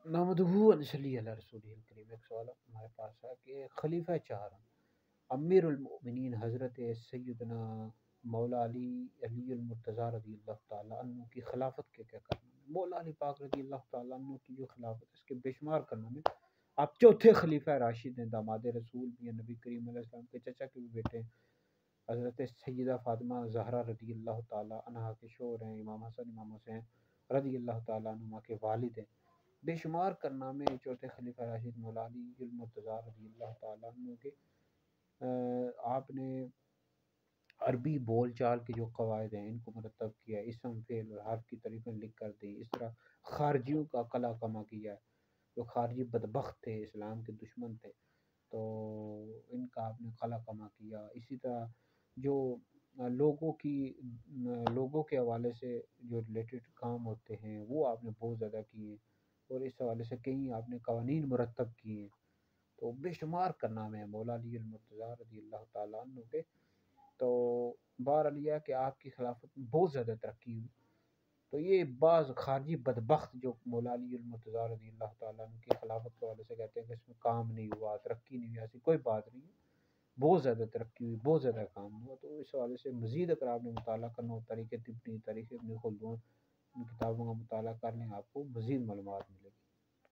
نحمدہ و نصلی علی رسولہ الکریم۔ ایک سوال ہمارے پاس ہے کہ خلیفہ چہارم امیر المؤمنین حضرت سیدنا مولا علی المرتضیٰ رضی اللہ تعالیٰ عنہ کی خلافت کے کیا کرنا ہے؟ مولا علی پاک رضی اللہ تعالیٰ عنہ کی جو خلافت ہے اس کے بے شمار کرنا میں آپ چوتھے خلیفہ راشد ہیں، داماد رسول بھی ہیں، نبی کریم علیہ السلام کے چچا کے بھی بیٹے ہیں، حضرت سیدہ فاطمہ زہرا رضی اللہ تعالیٰ عنہا کے شوہر ہیں، امام حسن امام حسین رضی اللہ تعالیٰ عنہما کے والد ہیں۔ بے شمار کارنامے چوتھے خلیفہ راشد مولا علی المرتضیٰ رضی اللہ تعالیٰ عنہ کے۔ آپ نے عربی بول چال کے جو قواعد ہیں ان کو مرتب کیا ہے، اسم فعل اور حرف کی طریقیں لکھ کر دی، اس طرح خارجیوں کا قلع کما کیا ہے، جو خارجی بدبخت تھے، اسلام کے دشمن تھے، تو ان کا آپ نے قلع کما کیا۔ اسی طرح جو لوگوں کے حوالے سے جو ریلیٹڈ کام ہوتے ہیں وہ آپ نے بہت زیادہ کیے، اور اس حوالے سے کئی آپ نے قوانین مرتب کیے ہیں۔ تو بے شمار کارنامے ہیں مولا علی المرتضیٰ رضی اللہ تعالیٰ عنہ کے۔ تو بہرحال یہ ہے کہ آپ کی خلافت میں بہت زیادہ ترقی ہوئی۔ تو یہ بعض خارجی بدبخت جو مولا علی المرتضیٰ رضی اللہ تعالیٰ عنہ کی خلافت کے حوالے سے کہتے ہیں کہ اس میں کام نہیں ہوا، ترقی نہیں ہوئی، ایسی کوئی بات نہیں ہے، بہت زیادہ ترقی ہوئی، بہت زیادہ کام ہوا۔ تو اس حوالے سے مزید اگر آپ نے مطالعہ کرنا ہو، تاریخ طبی، تاریخ ابن خلدون، ان کتابوں کا مطالعہ کر لیں، آپ کو مزید معلومات ملے گی۔